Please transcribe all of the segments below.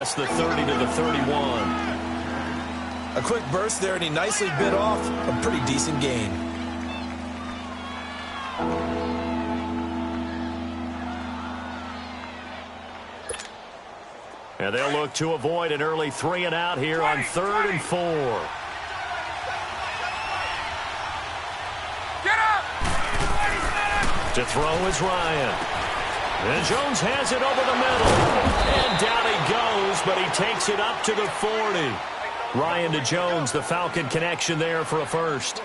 That's the 30 to the 31. A quick burst there, and he nicely bit off a pretty decent gain. And they'll look to avoid an early 3-and-out here on 3rd and 4. Get up! To throw is Ryan. And Jones has it over the middle. And down he goes, but he takes it up to the 40. Ryan to Jones, the Falcon connection there for a first.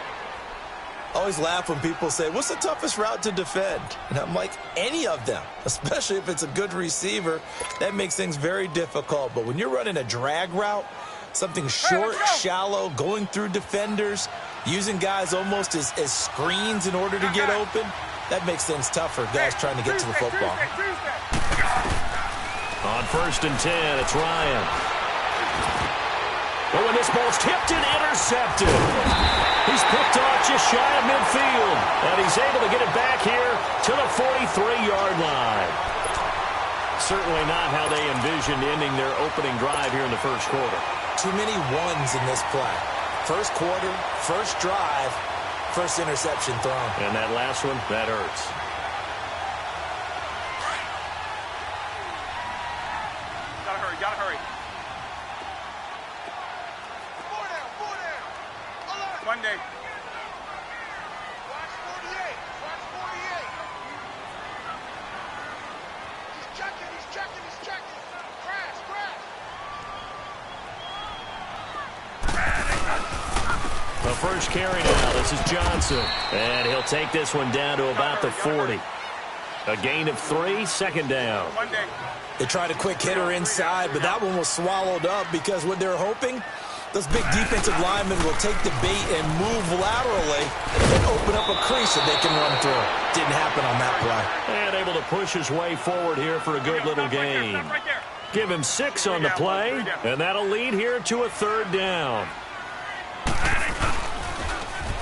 I always laugh when people say, what's the toughest route to defend? And I'm like, any of them, especially if it's a good receiver. That makes things very difficult. But when you're running a drag route, something short, shallow, going through defenders, using guys almost as screens in order to get open, that makes things tougher, guys trying to get to the football. On 1st and 10, it's Ryan. Oh, and this ball's tipped and intercepted. He's picked off just shy of midfield. And he's able to get it back here to the 43-yard line. Certainly not how they envisioned ending their opening drive here in the first quarter. Too many ones in this play. First quarter, first drive, first interception thrown. And that last one, that hurts. Gotta hurry. Monday. Watch 48. He's checking. Crash. The first carry now. This is Johnson. And he'll take this one down to about the 40. A gain of 3, 2nd down. Monday. They tried a quick hitter inside, but that one was swallowed up because what they're hoping, those big defensive linemen will take the bait and move laterally and open up a crease that they can run through. Didn't happen on that play. And able to push his way forward here for a good little gain. Give him 6 on the play, and that'll lead here to a 3rd down.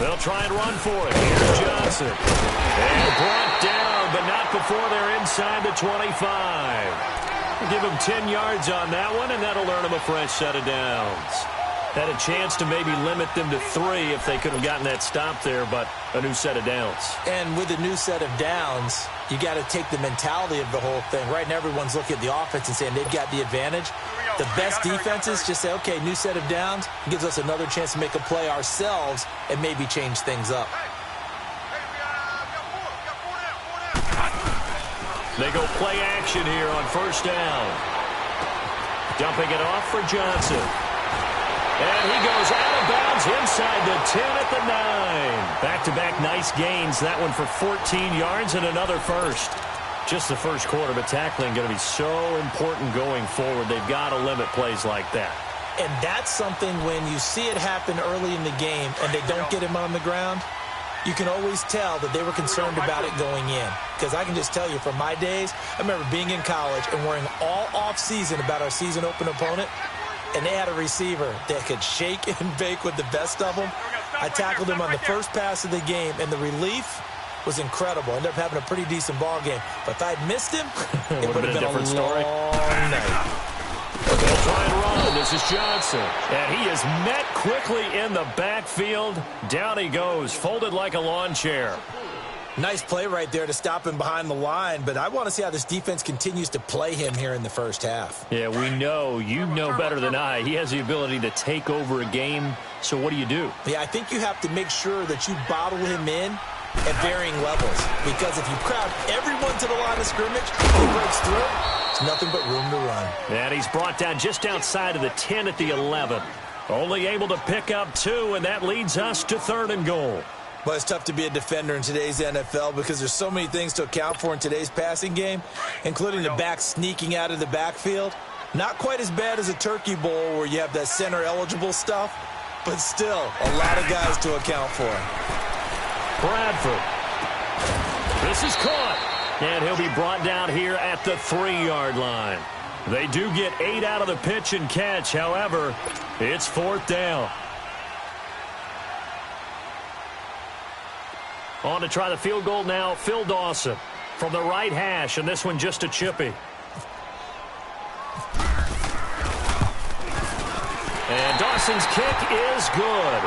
They'll try and run for it. Here's Johnson. And brought down, but not before they're inside the 25. Give him 10 yards on that one, and that'll earn him a fresh set of downs. Had a chance to maybe limit them to 3 if they could have gotten that stop there, but a new set of downs. And with a new set of downs, you got to take the mentality of the whole thing. Right now, everyone's looking at the offense and saying they've got the advantage. The best defenses just say, okay, new set of downs, gives us another chance to make a play ourselves and maybe change things up. They go play action here on 1st down. Dumping it off for Johnson. And he goes out of bounds inside the 10 at the 9. Back-to-back nice gains. That one for 14 yards and another first. Just the first quarter, but tackling going to be so important going forward. They've got to limit plays like that. And that's something when you see it happen early in the game and they don't get him on the ground, you can always tell that they were concerned about it going in. Because I can just tell you from my days, I remember being in college and worrying all off-season about our season open opponent, and they had a receiver that could shake and bake with the best of them. I tackled him on the first pass of the game, and the relief was incredible. Ended up having a pretty decent ball game. But if I'd missed him, it would have been a different story. Night. They'll try and run. This is Johnson. And he is met quickly in the backfield. Down he goes, folded like a lawn chair. Nice play right there to stop him behind the line, but I want to see how this defense continues to play him here in the first half. Yeah, we know. You know better than I. He has the ability to take over a game, so what do you do? Yeah, I think you have to make sure that you bottle him in at varying levels, because if you crowd everyone to the line of scrimmage, he breaks through, it's nothing but room to run. And he's brought down just outside of the 10 at the 11. Only able to pick up 2, and that leads us to 3rd and goal. But it's tough to be a defender in today's NFL because there's so many things to account for in today's passing game, including the back sneaking out of the backfield. Not quite as bad as a turkey bowl where you have that center-eligible stuff, but still a lot of guys to account for. Bradford. This is caught, and he'll be brought down here at the 3-yard line. They do get 8 out of the pitch and catch. However, it's 4th down. On to try the field goal now, Phil Dawson from the right hash, and this one just a chippy. Dawson's kick is good.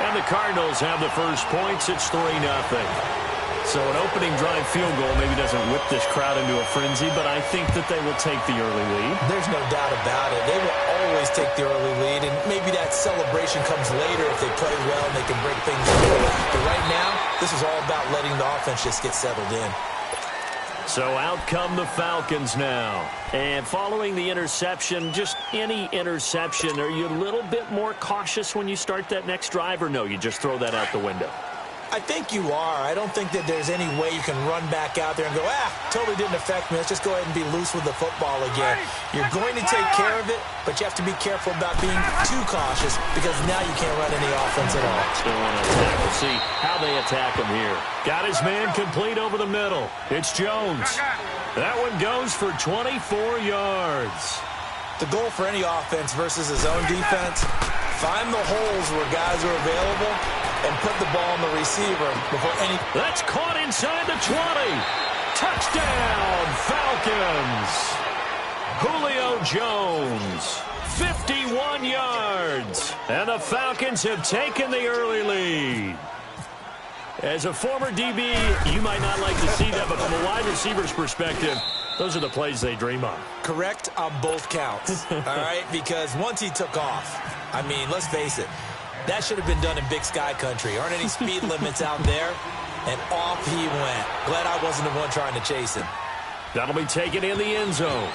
And the Cardinals have the first points. It's 3-0. So an opening drive field goal maybe doesn't whip this crowd into a frenzy, but I think that they will take the early lead. There's no doubt about it. They will always take the early lead, and maybe that celebration comes later if they play well and they can break things open. But right now, this is all about letting the offense just get settled in. So out come the Falcons now. And following the interception, just any interception, are you a little bit more cautious when you start that next drive, or no, you just throw that out the window? I think you are. I don't think that there's any way you can run back out there and go, totally didn't affect me. Let's just go ahead and be loose with the football again. You're going to take care of it, but you have to be careful about being too cautious because now you can't run any offense at all. Still want to attack. We'll see how they attack him here. Got his man complete over the middle. It's Jones. That one goes for 24 yards. The goal for any offense versus his own defense, find the holes where guys are available and put the ball on the receiver before any... That's caught inside the 20. Touchdown, Falcons. Julio Jones, 51 yards. And the Falcons have taken the early lead. As a former DB, you might not like to see that, but from a wide receiver's perspective, those are the plays they dream of. Correct on both counts, all right? Because once he took off, I mean, let's face it, that should have been done in Big Sky country. Aren't any speed limits out there? And off he went. Glad I wasn't the one trying to chase him. That'll be taken in the end zone.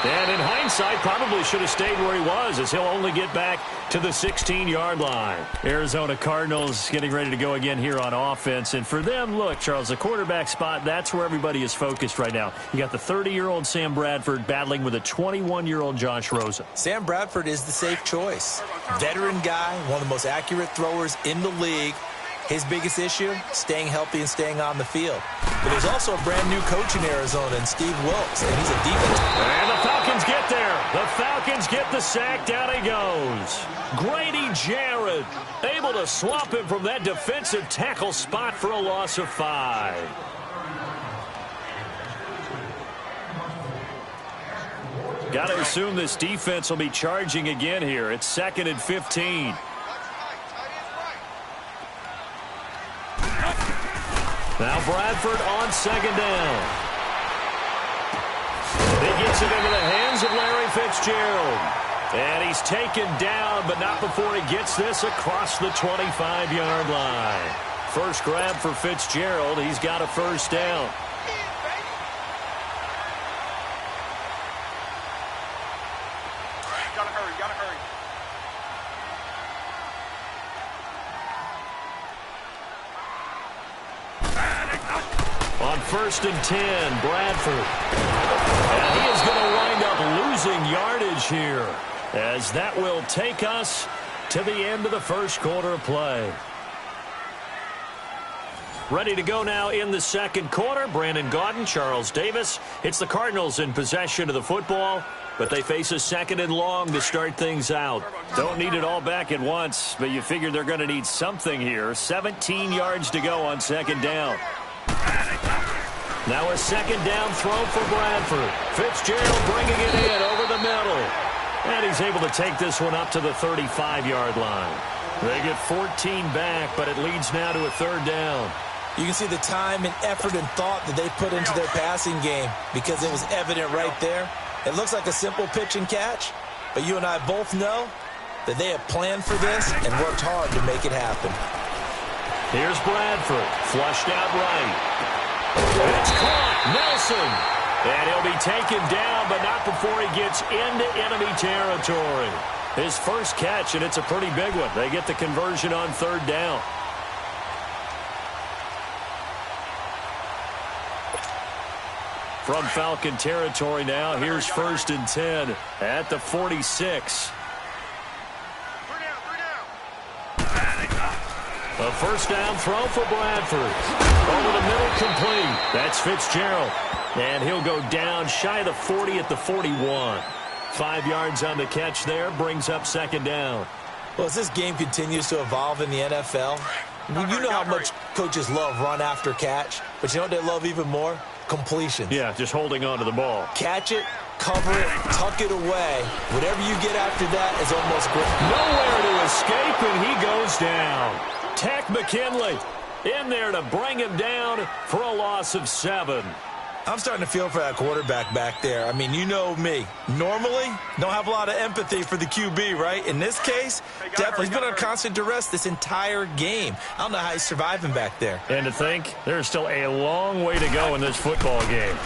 And in hindsight, probably should have stayed where he was, as he'll only get back to the 16-yard line. Arizona Cardinals getting ready to go again here on offense. And for them, look, Charles, the quarterback spot, that's where everybody is focused right now. You got the 30-year-old Sam Bradford battling with a 21-year-old Josh Rosen. Sam Bradford is the safe choice. Veteran guy, one of the most accurate throwers in the league. His biggest issue, staying healthy and staying on the field. But there's also a brand-new coach in Arizona, and Steve Wilkes, and he's a defense. And the Falcons get there. The Falcons get the sack. Down he goes. Grady Jarrett able to swamp him from that defensive tackle spot for a loss of 5. Got to assume this defense will be charging again here. It's 2nd and 15. Now Bradford on 2nd down. He gets it into the hands of Larry Fitzgerald. And he's taken down, but not before he gets this across the 25-yard line. First grab for Fitzgerald. He's got a first down. Gotta hurry, gotta hurry. On 1st and 10, Bradford. And he is going to wind up losing yardage here, as that will take us to the end of the first quarter of play. Ready to go now in the second quarter. Brandon Gaudin, Charles Davis. It's the Cardinals in possession of the football, but they face a 2nd and long to start things out. Don't need it all back at once, but you figure they're going to need something here. 17 yards to go on 2nd down. Now a 2nd down throw for Bradford. Fitzgerald bringing it in over the middle. And he's able to take this one up to the 35-yard line. They get 14 back, but it leads now to a 3rd down. You can see the time and effort and thought that they put into their passing game because it was evident right there. It looks like a simple pitch and catch, but you and I both know that they have planned for this and worked hard to make it happen. Here's Bradford, flushed out right. It's caught, Nelson. And he'll be taken down, but not before he gets into enemy territory. His first catch, and it's a pretty big one. They get the conversion on 3rd down. From Falcon territory now, here's 1st and 10 at the 46. A first down throw for Bradford. Over the middle, complete. That's Fitzgerald. And he'll go down shy of the 40 at the 41. 5 yards on the catch there, brings up 2nd down. Well, as this game continues to evolve in the NFL, you know how much coaches love run after catch, but you know what they love even more? Completion. Yeah, just holding on to the ball. Catch it, cover it, tuck it away. Whatever you get after that is almost great. Nowhere to escape, and he goes down. Tech McKinley in there to bring him down for a loss of 7. I'm starting to feel for that quarterback back there. I mean, you know me. Normally, don't have a lot of empathy for the QB, right? In this case, definitely he's been under constant duress this entire game. I don't know how he's surviving back there. And to think, there's still a long way to go in this football game.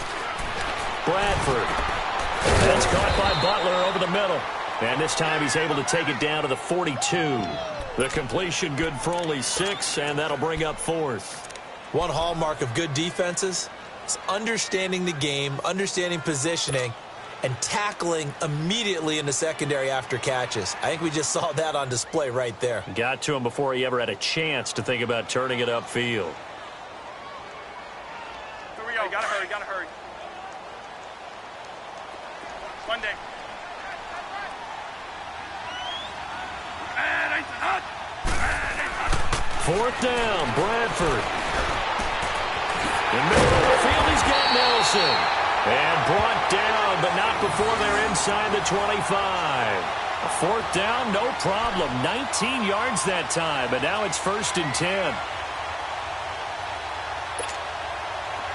Bradford. That's caught by Butler over the middle. And this time he's able to take it down to the 42. The completion good for only 6, and that'll bring up 4th. One hallmark of good defenses is understanding the game, understanding positioning, and tackling immediately in the secondary after catches. I think we just saw that on display right there. Got to him before he ever had a chance to think about turning it upfield. Here we go. Gotta hurry, gotta hurry. Monday. 4th down, Bradford. In the middle of the field, he's got Nelson. And brought down, but not before they're inside the 25. A 4th down, no problem. 19 yards that time, but now it's 1st and 10.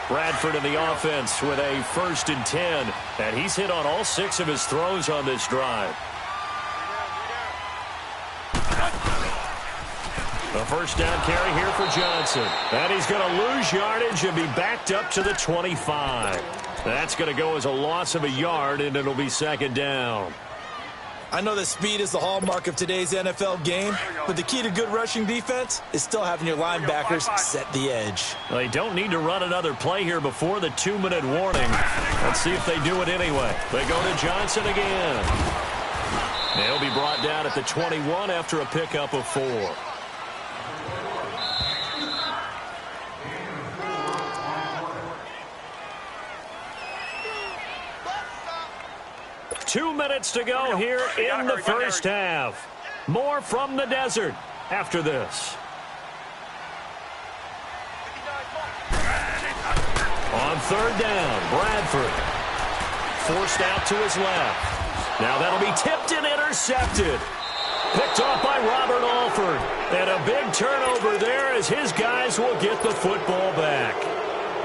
Bradford in the offense with a 1st and 10. And he's hit on all 6 of his throws on this drive. A 1st down carry here for Johnson. And he's going to lose yardage and be backed up to the 25. That's going to go as a loss of a yard, and it'll be 2nd down. I know that speed is the hallmark of today's NFL game, but the key to good rushing defense is still having your linebackers set the edge. They don't need to run another play here before the 2-minute warning. Let's see if they do it anyway. They go to Johnson again. They'll be brought down at the 21 after a pickup of 4. 2 minutes to go here in the first half. More from the desert after this. On 3rd down, Bradford. Forced out to his left. Now that'll be tipped and intercepted. Picked off by Robert Alford. And a big turnover there as his guys will get the football back.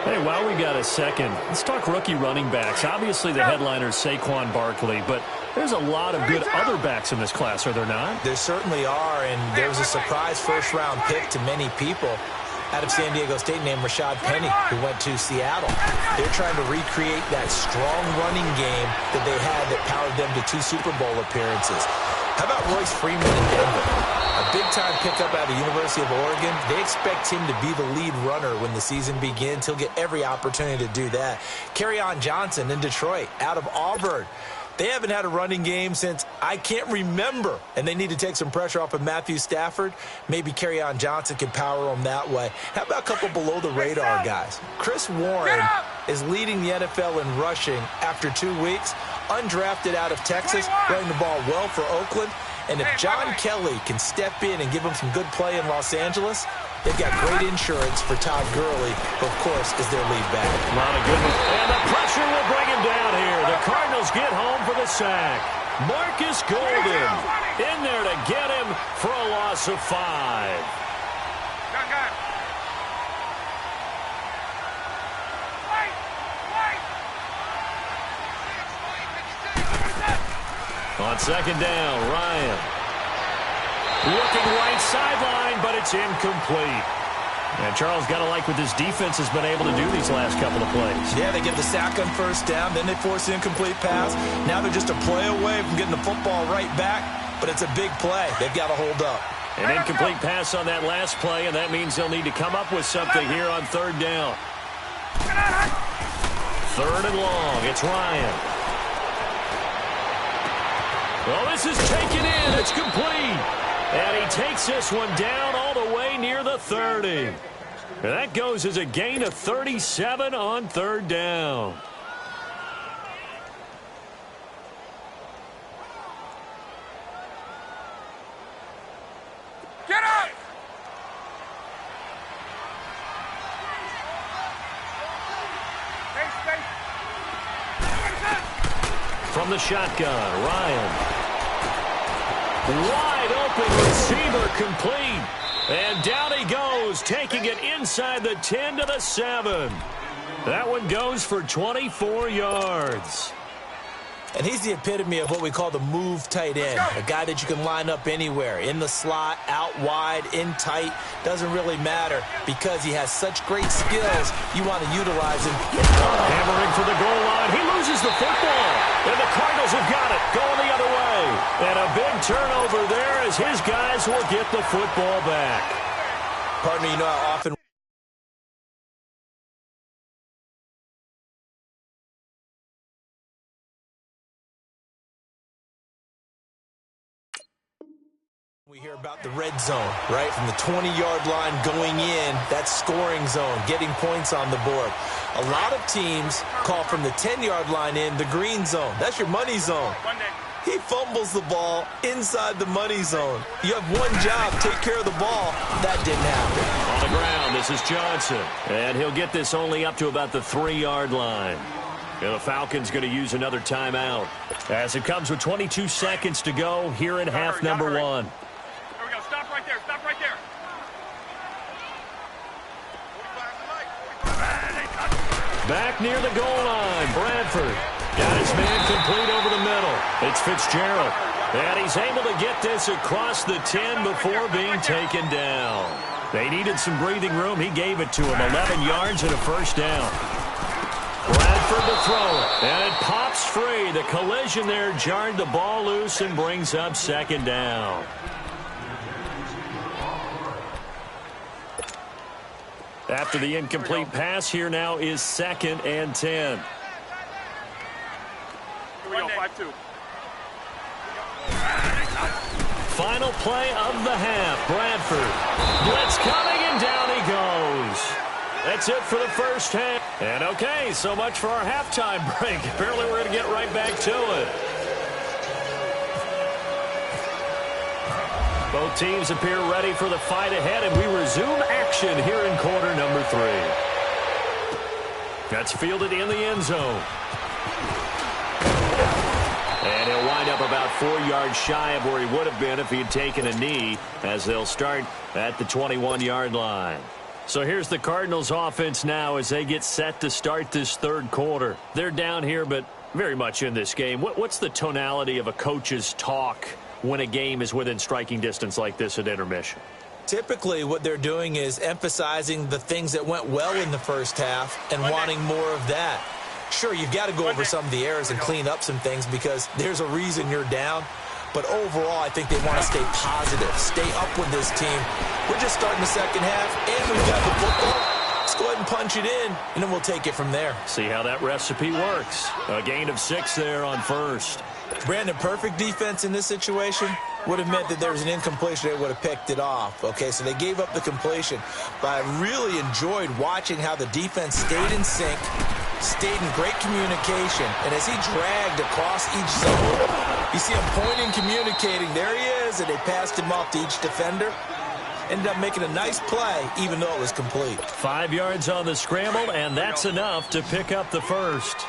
Hey, while we got a second, let's talk rookie running backs. Obviously, the headliner is Saquon Barkley, but there's a lot of good other backs in this class, are there not? There certainly are, and there was a surprise first-round pick to many people out of San Diego State named Rashad Penny, who went to Seattle. They're trying to recreate that strong running game that they had that powered them to 2 Super Bowl appearances. How about Royce Freeman in Denver? A big-time pickup out of the University of Oregon. They expect him to be the lead runner when the season begins. He'll get every opportunity to do that. Kerryon Johnson in Detroit, out of Auburn. They haven't had a running game since I can't remember, and they need to take some pressure off of Matthew Stafford. Maybe Kerryon Johnson can power them that way. How about a couple below-the-radar guys? Chris Warren is leading the NFL in rushing after 2 weeks. Undrafted out of Texas, running the ball well for Oakland. And if John Kelly can step in and give him some good play in Los Angeles, they've got great insurance for Todd Gurley, who, of course, is their lead back. A lot of good ones. And the pressure will bring him down here. The Cardinals get home for the sack. Marcus Golden in there to get him for a loss of 5. On 2nd down, Ryan. Looking right sideline, but it's incomplete. And Charles, got to like what this defense has been able to do these last couple of plays. Yeah, they get the sack on 1st down, then they force the incomplete pass. Now they're just a play away from getting the football right back, but it's a big play. They've got to hold up. An incomplete pass on that last play, and that means they'll need to come up with something here on 3rd down. 3rd and long, it's Ryan. Well, this is taken in. It's complete. And he takes this one down all the way near the 30. And that goes as a gain of 37 on 3rd down. Get up! the shotgun. Ryan. Wide open receiver complete. And down he goes, taking it inside the 10 to the 7. That one goes for 24 yards. And he's the epitome of what we call the move tight end, a guy that you can line up anywhere, in the slot, out wide, in tight, doesn't really matter because he has such great skills. You want to utilize him. Hammering for the goal line. He loses the football, and the Cardinals have got it, going the other way. And a big turnover there as his guys will get the football back. Partner, you know how often we hear about the red zone, right? From the 20-yard line going in, that's scoring zone, getting points on the board. A lot of teams call from the 10-yard line in the green zone. That's your money zone. He fumbles the ball inside the money zone. You have one job, take care of the ball. That didn't happen. On the ground, this is Johnson. And he'll get this only up to about the 3-yard line. And the Falcons going to use another timeout. As it comes with 22 seconds to go here in half number 1. Stop right there. Stop right there. Back near the goal line, Bradford. Got his man complete over the middle. It's Fitzgerald. And he's able to get this across the 10 before being taken down. They needed some breathing room. He gave it to him. 11 yards and a first down. Bradford to throw it. And it pops free. The collision there jarred the ball loose and brings up second down. After the incomplete pass, here now is 2nd and 10. Here we go, 5-2. Final play of the half. Bradford. Blitz coming, and down he goes. That's it for the first half. And okay, so much for our halftime break. Apparently we're going to get right back to it. Both teams appear ready for the fight ahead, and we resume action here in quarter number 3. That's fielded in the end zone. And he'll wind up about 4 yards shy of where he would have been if he had taken a knee, as they'll start at the 21-yard line. So here's the Cardinals offense now as they get set to start this third quarter. They're down here, but very much in this game. What's the tonality of a coach's talk when a game is within striking distance like this at intermission? Typically, what they're doing is emphasizing the things that went well in the first half and wanting more of that. Sure, you've got to go over some of the errors and clean up some things because there's a reason you're down. But overall, I think they want to stay positive, stay up with this team. We're just starting the second half, and we've got the football. Let's go ahead and punch it in, and then we'll take it from there. See how that recipe works. A gain of 6 there on first. Brandon, perfect defense in this situation would have meant that there was an incompletion. They would have picked it off. Okay, so they gave up the completion. But I really enjoyed watching how the defense stayed in sync, stayed in great communication. And as he dragged across each zone, you see him pointing, communicating. There he is, and they passed him off to each defender. Ended up making a nice play, even though it was complete. 5 yards on the scramble, and that's enough to pick up the first.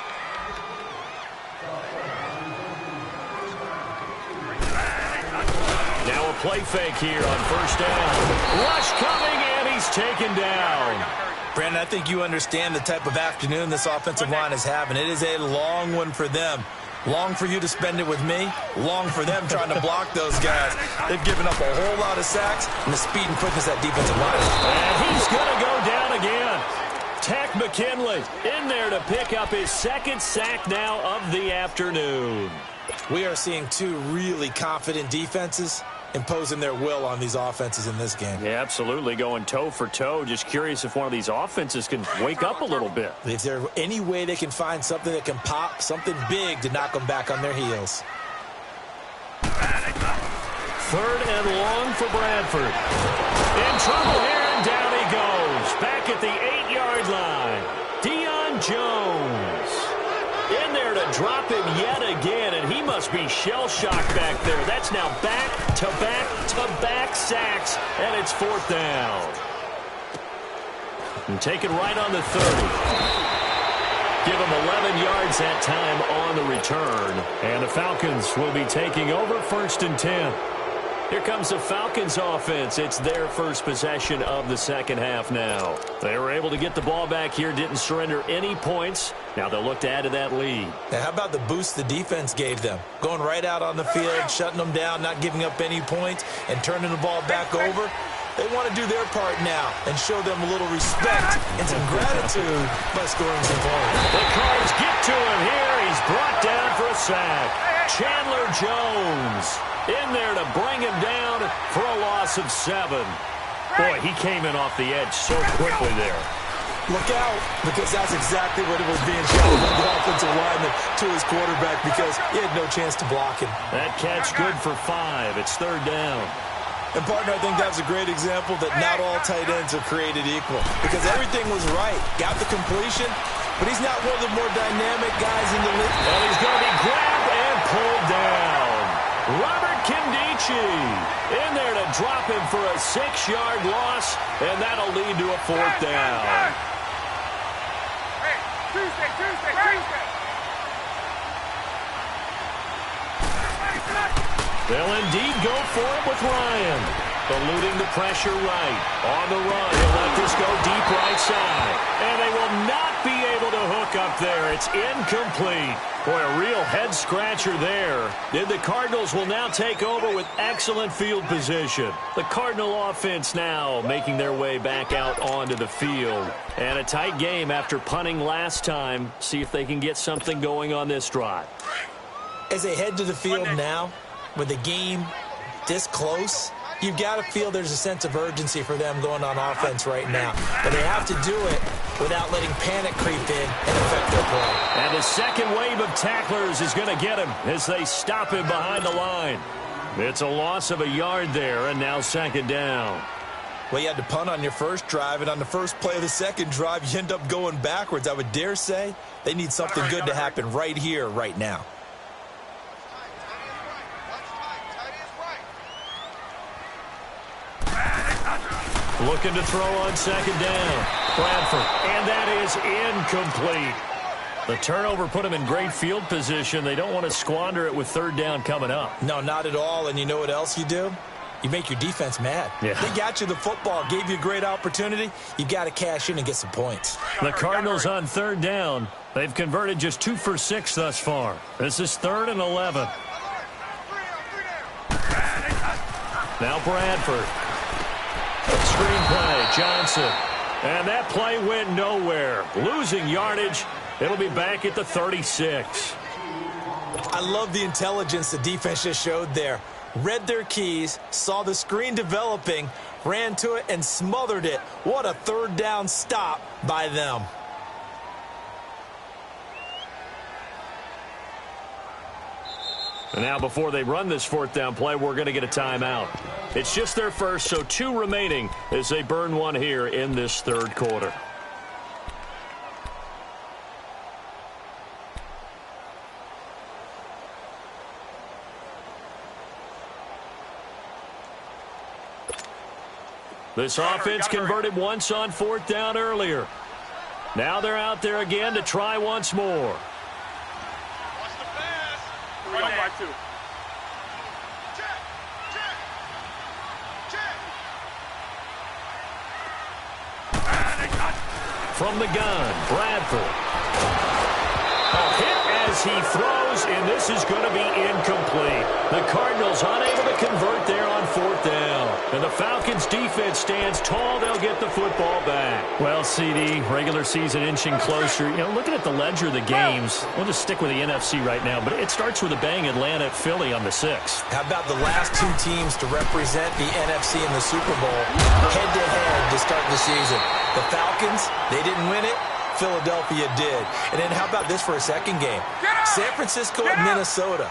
Now a play fake here on first down. Rush coming, and he's taken down. Brandon, I think you understand the type of afternoon this offensive line is having. It is a long one for them. Long for you to spend it with me. Long for them trying to block those guys. They've given up a whole lot of sacks, and the speed and quickness that defensive line is. And he's going to go down again. Tack McKinley in there to pick up his 2nd sack now of the afternoon. We are seeing 2 really confident defenses imposing their will on these offenses in this game. Yeah, absolutely, going toe for toe. Just curious if one of these offenses can wake up a little bit. If there's any way they can find something that can pop, something big to knock them back on their heels. 3rd and long for Bradford. In trouble here, and down he goes. Back at the 8-yard line. Deion Jones in there to drop him yet again, and he must be shell-shocked back there. That's now back-to-back-to-back sacks, and it's 4th down. And taken right on the 30. Give him 11 yards that time on the return. And the Falcons will be taking over 1st and 10. Here comes the Falcons offense. It's their first possession of the second half now. They were able to get the ball back here, didn't surrender any points. Now they'll look to add to that lead. Now, how about the boost the defense gave them? Going right out on the field, shutting them down, not giving up any points, and turning the ball back over. They want to do their part now and show them a little respect and some gratitude by scoring some points. The Cards get to him here. He's brought down for a sack. Chandler Jones in there to bring him down for a loss of 7. Boy, he came in off the edge so quickly there. Look out, because that's exactly what it was being shouted by the offensive lineman to his quarterback because he had no chance to block him. That catch good for 5. It's 3rd down. And, partner, I think that was a great example that not all tight ends are created equal because everything was right. Got the completion, but he's not one of the more dynamic guys in the league. And he's going to be grabbed and pulled down. Robert Kindici in there to drop him for a 6-yard loss, and that'll lead to a 4th down. Hey, Tuesday. They'll indeed go for it with Ryan. Eluding the pressure right. On the run, he'll let this go deep right side. And they will not be able to hook up there. It's incomplete. Boy, a real head-scratcher there. Then the Cardinals will now take over with excellent field position. The Cardinal offense now making their way back out onto the field. And a tight game after punting last time. See if they can get something going on this drive. As they head to the field now, with the game this close, you've got to feel there's a sense of urgency for them going on offense right now. But they have to do it without letting panic creep in and affect their play. And the second wave of tacklers is going to get him as they stop him behind the line. It's a loss of a yard there, and now 2nd down. Well, you had to punt on your first drive, and on the first play of the second drive, you end up going backwards. I would dare say they need something good to happen right here, right now. Looking to throw on 2nd down. Bradford, and that is incomplete. The turnover put them in great field position. They don't want to squander it with 3rd down coming up. No, not at all, and you know what else you do? You make your defense mad. Yeah. They got you the football, gave you a great opportunity. You got to cash in and get some points. The Cardinals on 3rd down. They've converted just 2 for 6 thus far. This is 3rd and 11. Now Bradford. Screenplay, Johnson. And that play went nowhere. Losing yardage. It'll be back at the 36. I love the intelligence the defense just showed there. Read their keys, saw the screen developing, ran to it, and smothered it. What a 3rd down stop by them. And now before they run this 4th down play, we're going to get a timeout. It's just their first, so 2 remaining as they burn one here in this 3rd quarter. This offense converted once on 4th down earlier. Now they're out there again to try once more. From the gun, Bradford. A hit as he throws, and this is going to be incomplete. The Cardinals unable to convert there on 4th down. And the Falcons' defense stands tall. They'll get the football back. Well, CD, regular season inching closer. You know, looking at the ledger of the games, we'll just stick with the NFC right now, but it starts with a bang. Atlanta at Philly on the 6th. How about the last 2 teams to represent the NFC in the Super Bowl head-to-head to start the season? The Falcons, they didn't win it. Philadelphia did. And then how about this for a second game? San Francisco and Minnesota.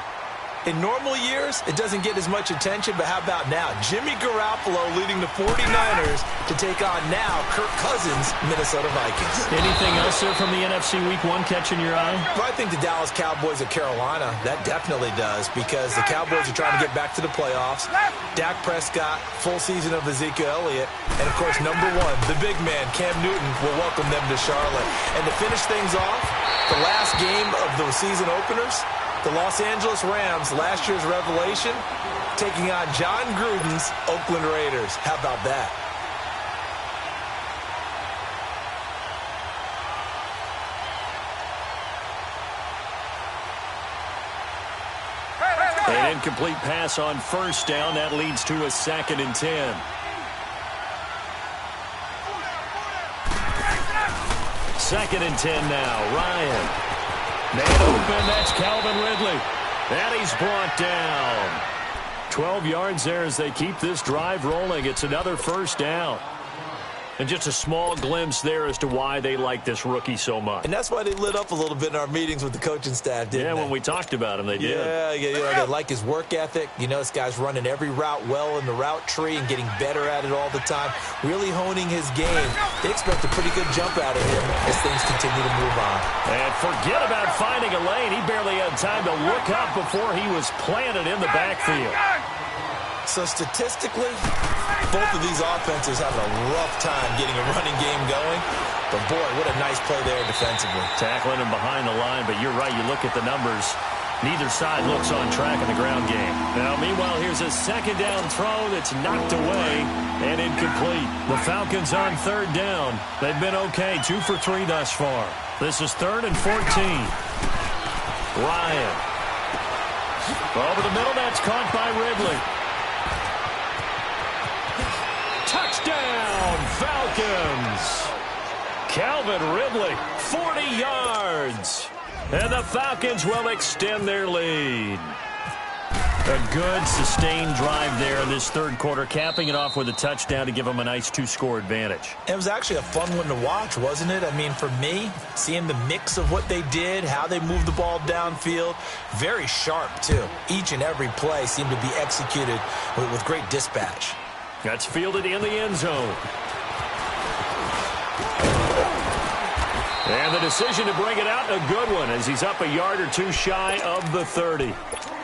In normal years, it doesn't get as much attention, but how about now? Jimmy Garoppolo leading the 49ers to take on now Kirk Cousins' Minnesota Vikings. Anything else there from the NFC Week 1 catching your eye? Well, I think the Dallas Cowboys at Carolina, that definitely does, because the Cowboys are trying to get back to the playoffs. Dak Prescott, full season of Ezekiel Elliott, and, of course, number one, the big man, Cam Newton, will welcome them to Charlotte. And to finish things off, the last game of the season openers, the Los Angeles Rams, last year's revelation, taking on John Gruden's Oakland Raiders. How about that? An incomplete pass on first down. That leads to a 2nd and 10. Second and 10 now. Ryan. Man open. That's Calvin Ridley. And he's brought down. 12 yards there as they keep this drive rolling. It's another first down. And just a small glimpse there as to why they like this rookie so much. And that's why they lit up a little bit in our meetings with the coaching staff, didn't they? When we talked about him, they did. Yeah, they like his work ethic. You know, this guy's running every route well in the route tree and getting better at it all the time, really honing his game. They expect a pretty good jump out of him as things continue to move on. And forget about finding a lane. He barely had time to look up before he was planted in the backfield. So statistically, both of these offenses having a rough time getting a running game going. But, boy, what a nice play there defensively. Tackling him behind the line, but you're right. You look at the numbers. Neither side looks on track in the ground game. Now, meanwhile, here's a 2nd down throw that's knocked away and incomplete. The Falcons on 3rd down. They've been okay, 2 for 3 thus far. This is 3rd and 14. Ryan. Over the middle, that's caught by Ridley. Touchdown, Falcons. Calvin Ridley, 40 yards. And the Falcons will extend their lead. A good, sustained drive there in this 3rd quarter, capping it off with a touchdown to give them a nice 2-score advantage. It was actually a fun one to watch, wasn't it? I mean, for me, seeing the mix of what they did, how they moved the ball downfield, very sharp, too. Each and every play seemed to be executed with great dispatch. That's fielded in the end zone. And the decision to bring it out, a good one, as he's up a yard or two shy of the 30.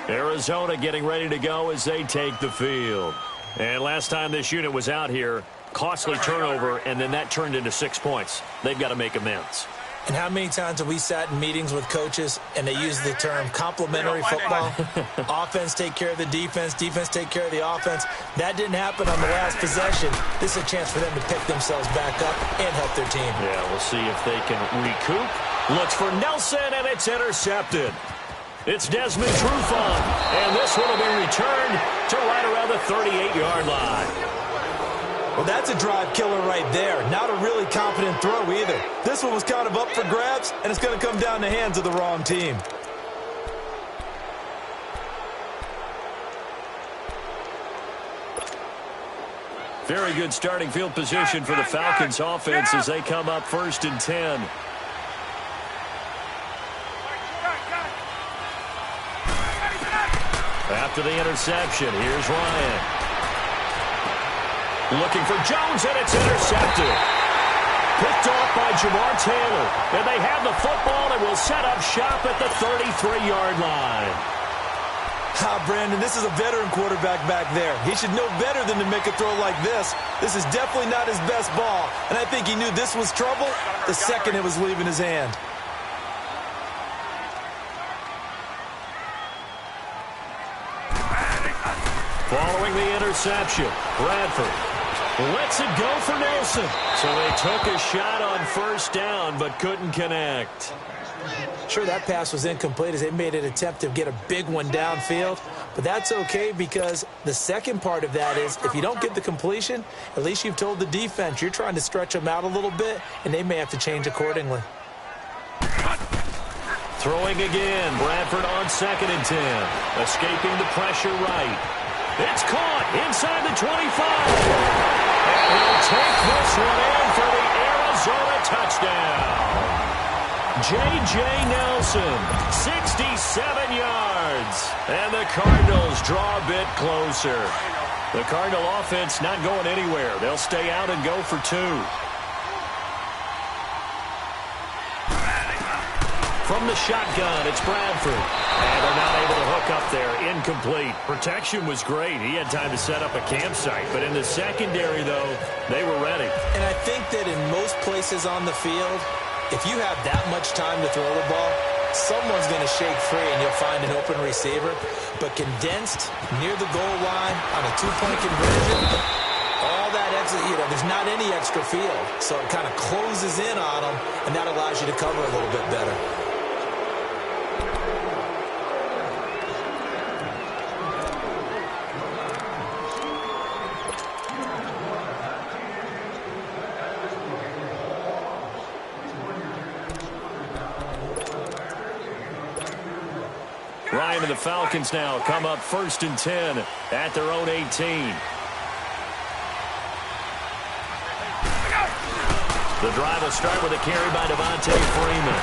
Arizona getting ready to go as they take the field. And last time this unit was out here, costly turnover, and then that turned into 6 points. They've got to make amends. And how many times have we sat in meetings with coaches and they use the term complementary football? Offense take care of the defense, defense take care of the offense. That didn't happen on the last possession. This is a chance for them to pick themselves back up and help their team. Yeah, we'll see if they can recoup. Looks for Nelson, and it's intercepted. It's Desmond Trufant, and this one will be returned to right around the 38-yard line. Well, that's a drive killer right there. Not a really confident throw either. This one was kind of up for grabs, and it's going to come down the hands of the wrong team. Very good starting field position for the Falcons offense as they come up 1st and 10. After the interception, here's Ryan. Looking for Jones, and it's intercepted. Picked off by Jamar Taylor. And they have the football and will set up shop at the 33-yard line. Brandon, this is a veteran quarterback back there. He should know better than to make a throw like this. This is definitely not his best ball. And I think he knew this was trouble the second it was leaving his hand. Following the interception, Bradford lets it go for Nelson. So they took a shot on 1st down but couldn't connect. Sure, that pass was incomplete as they made an attempt to get a big one downfield. But that's okay because the second part of that is if you don't get the completion, at least you've told the defense you're trying to stretch them out a little bit, and they may have to change accordingly. Throwing again, Bradford on 2nd and 10. Escaping the pressure right. It's caught inside the 25. And he'll take this one in for the Arizona touchdown. J.J. Nelson, 67 yards. And the Cardinals draw a bit closer. The Cardinal offense not going anywhere. They'll stay out and go for 2. From the shotgun, it's Bradford. And they're not able to hook up there. Incomplete. Protection was great. He had time to set up a campsite. But in the secondary, though, they were ready. And I think that in most places on the field, if you have that much time to throw the ball, someone's going to shake free and you'll find an open receiver. But condensed near the goal line on a 2-point conversion, all that extra, there's not any extra field. So it kind of closes in on them, and that allows you to cover a little bit better. Ryan and the Falcons now come up 1st and 10 at their own 18. The drive will start with a carry by Devontae Freeman.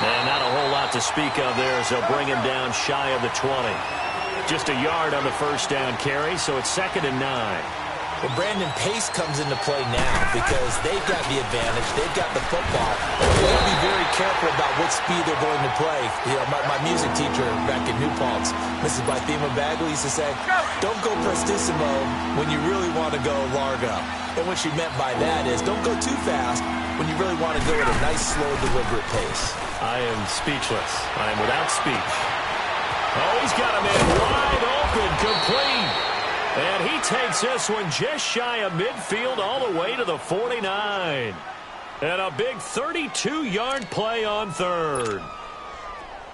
And not a whole lot to speak of there as they'll bring him down shy of the 20. Just a yard on the first down carry, so it's 2nd and 9. Well, Brandon, pace comes into play now because they've got the advantage. They've got the football. They've got to be very careful about what speed they're going to play. My music teacher back in New Paltz, Mrs. Bythema Bagley, used to say, don't go prestissimo when you really want to go largo. And what she meant by that is don't go too fast when you really want to go at a nice, slow, deliberate pace. I am speechless. I am without speech. Oh, he's got him in wide open, complete. And he takes this one just shy of midfield all the way to the 49. And a big 32-yard play on 3rd.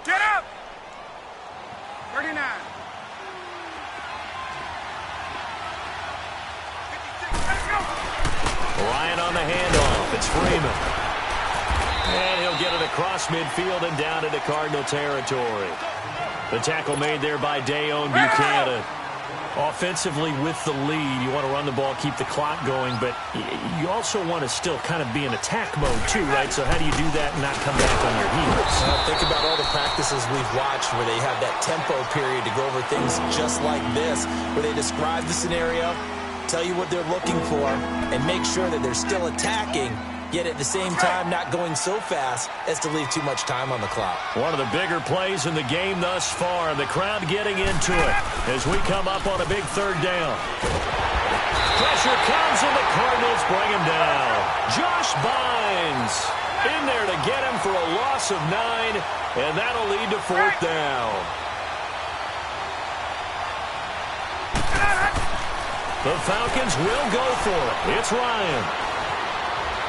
Get up! 39. 56, let's go! Ryan on the handoff. It's Freeman. And he'll get it across midfield and down into Cardinal territory. The tackle made there by Dayon Buchanan. Offensively with the lead, you want to run the ball, keep the clock going, but you also want to still kind of be in attack mode too, right? So how do you do that and not come back on your heels? Think about all the practices we've watched where they have that tempo period to go over things just like this, where they describe the scenario, tell you what they're looking for, and make sure that they're still attacking, yet at the same time not going so fast as to leave too much time on the clock. One of the bigger plays in the game thus far. The crowd getting into it as we come up on a big 3rd down. Pressure comes and the Cardinals bring him down. Josh Bynes in there to get him for a loss of 9, and that'll lead to 4th down. The Falcons will go for it. It's Ryan.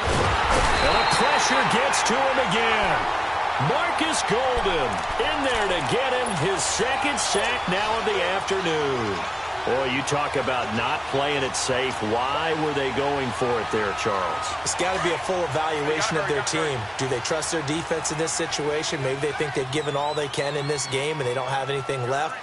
And the pressure gets to him again. Marcus Golden in there to get him his 2nd sack now of the afternoon. Boy, you talk about not playing it safe. Why were they going for it there, Charles? It's got to be a full evaluation of their team. Do they trust their defense in this situation? Maybe they think they've given all they can in this game and they don't have anything left.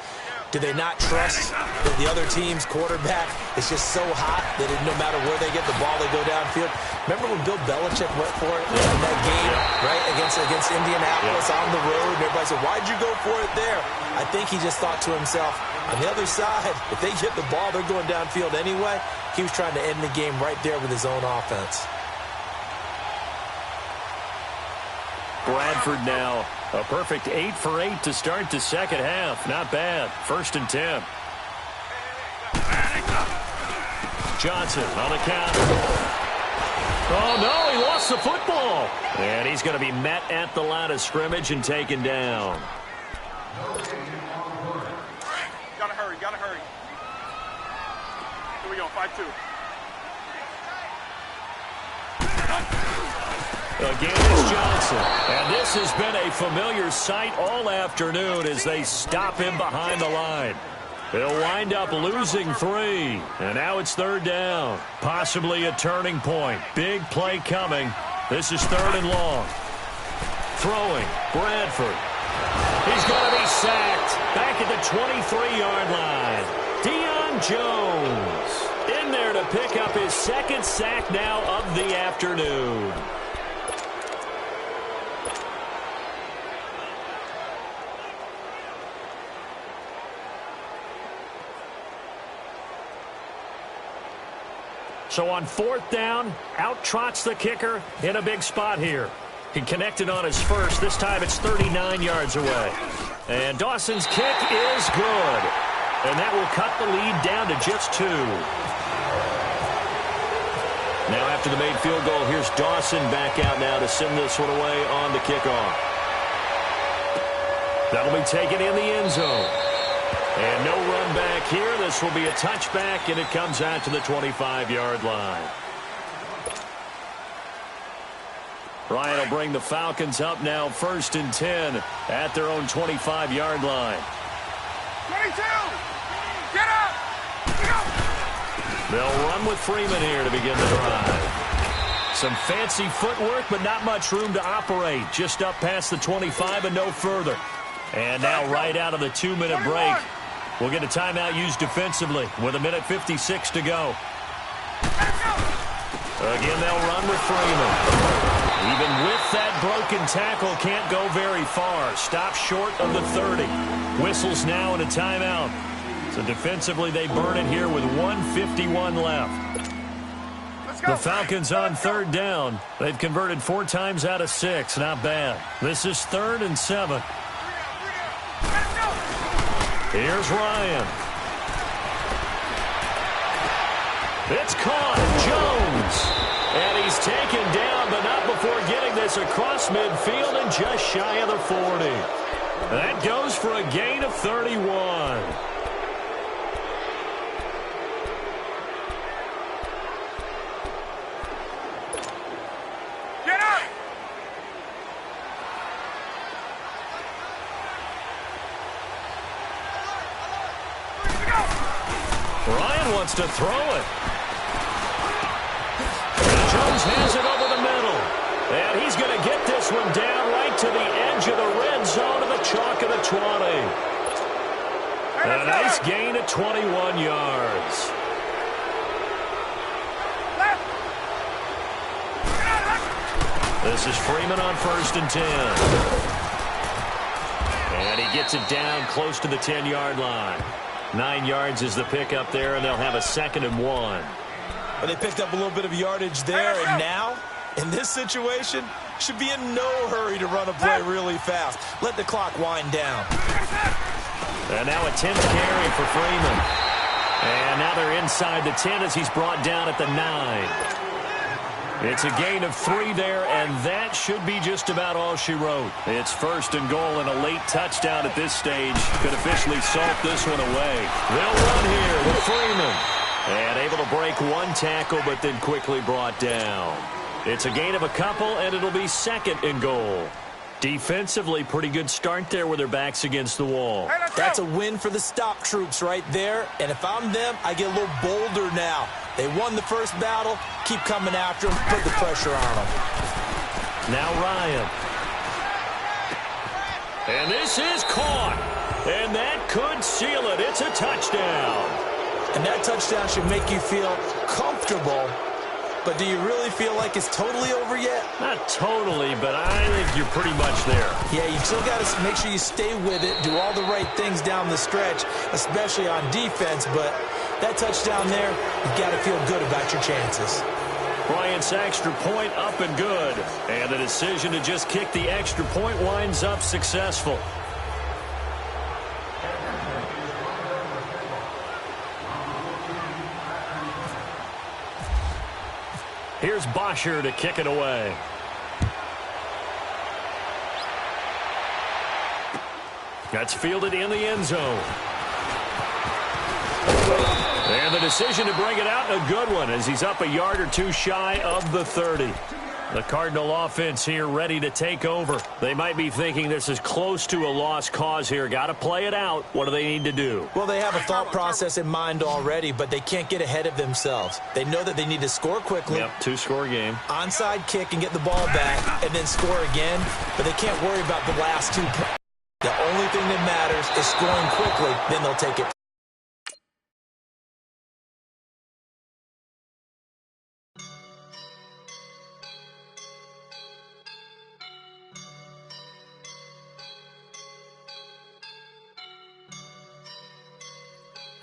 Do they not trust that the other team's quarterback is just so hot that no matter where they get the ball, they go downfield? Remember when Bill Belichick went for it in that game, right, against Indianapolis on the road? And everybody said, why'd you go for it there? I think he just thought to himself, on the other side, if they get the ball, they're going downfield anyway. He was trying to end the game right there with his own offense. Bradford now a perfect 8 for 8 to start the 2nd half. Not bad. 1st and 10. Johnson on the counter. Oh, no, he lost the football. And he's going to be met at the line of scrimmage and taken down. Gotta hurry, gotta hurry. Here we go, 5-2. Again, it's Johnson. And this has been a familiar sight all afternoon as they stop him behind the line. They'll wind up losing 3. And now it's 3rd down. Possibly a turning point. Big play coming. This is 3rd and long. Throwing. Bradford. He's going to be sacked. Back at the 23-yard line. Deion Jones in there to pick up his 2nd sack now of the afternoon. So on 4th down, out trots the kicker in a big spot here. He connected on his first. This time it's 39 yards away. And Dawson's kick is good. And that will cut the lead down to just 2. Now after the made field goal, here's Dawson back out now to send this one away on the kickoff. That'll be taken in the end zone. And no run back here. This will be a touchback, and it comes out to the 25-yard line. Ryan will bring the Falcons up now 1st and 10 at their own 25-yard line. 22! Get up! Go! They'll run with Freeman here to begin the drive. Some fancy footwork, but not much room to operate. Just up past the 25 and no further. And now right out of the 2-minute break, we'll get a timeout used defensively with 1:56 to go. Again, they'll run with Freeman. Even with that broken tackle, can't go very far. Stops short of the 30. Whistles now and a timeout. So defensively, they burn it here with 1:51 left. The Falcons on 3rd down. They've converted 4 times out of 6. Not bad. This is 3rd and 7. Here's Ryan. It's caught. Jones. And he's taken down, but not before getting this across midfield and just shy of the 40. That goes for a gain of 31. Get up! Ryan wants to throw it. Jones has it over the middle. And he's going to get this one down right to the edge of the red zone of the chalk of the 20. A nice gain of 21 yards. This is Freeman on 1st and 10. And he gets it down close to the 10-yard line. 9 yards is the pickup there, and they'll have a 2nd and 1. Well, they picked up a little bit of yardage there, and now, in this situation, should be in no hurry to run a play really fast. Let the clock wind down. And now a 10th carry for Freeman. And now they're inside the 10 as he's brought down at the 9. It's a gain of 3 there, and that should be just about all she wrote. It's 1st and goal, and a late touchdown at this stage could officially salt this one away. They'll run here with Freeman. And able to break 1 tackle, but then quickly brought down. It's a gain of a couple, and it'll be 2nd and goal. Defensively, pretty good start there with their backs against the wall. That's a win for the stop troops right there. And if I'm them, I get a little bolder now. They won the first battle. Keep coming after them. Put the pressure on them. Now Ryan. And this is caught. And that could seal it. It's a touchdown. And that touchdown should make you feel comfortable. But do you really feel like it's totally over yet? Not totally, but I think you're pretty much there. Yeah, you still got to make sure you stay with it, do all the right things down the stretch, especially on defense. But that touchdown there, you've got to feel good about your chances. Bryant's extra point up and good. And the decision to just kick the extra point winds up successful. Here's Bosher to kick it away. That's fielded in the end zone. And the decision to bring it out, a good one, as he's up a yard or 2 shy of the 30. The Cardinal offense here ready to take over. They might be thinking this is close to a lost cause here. Got to play it out. What do they need to do? Well, they have a thought process in mind already, but they can't get ahead of themselves. They know that they need to score quickly. Yep, 2-score game. Onside kick and get the ball back and then score again, but they can't worry about the last 2 plays. The only thing that matters is scoring quickly, then they'll take it.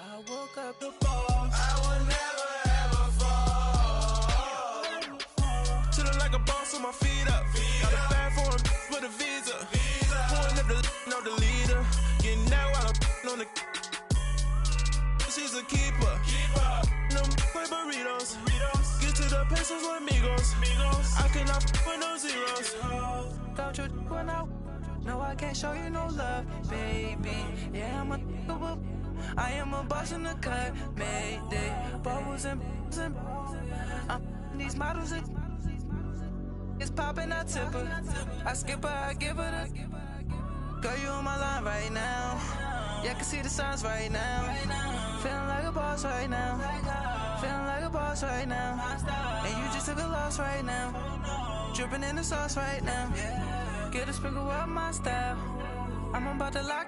I woke up to fall. I would never ever fall. boss on my feet up. Got a bag for him with a visa. Pulling up the know the leader. Getting that while I'm on the. She's a keeper. No play burritos. Get to the pesos with amigos. I cannot with no zeros. Don't you run out? No, I can't show you no love, baby. Yeah, I am a boss in the cut, Mayday. Bubbles and these models it's popping, I tip her. I skip her, I give her the. Girl, you on my line right now. Yeah, I can see the signs right now. Feeling like a boss right now. Feeling like a boss right now. And you just took a loss right now. Dripping in the sauce right now. Get a sprinkle of my style. I'm about to lock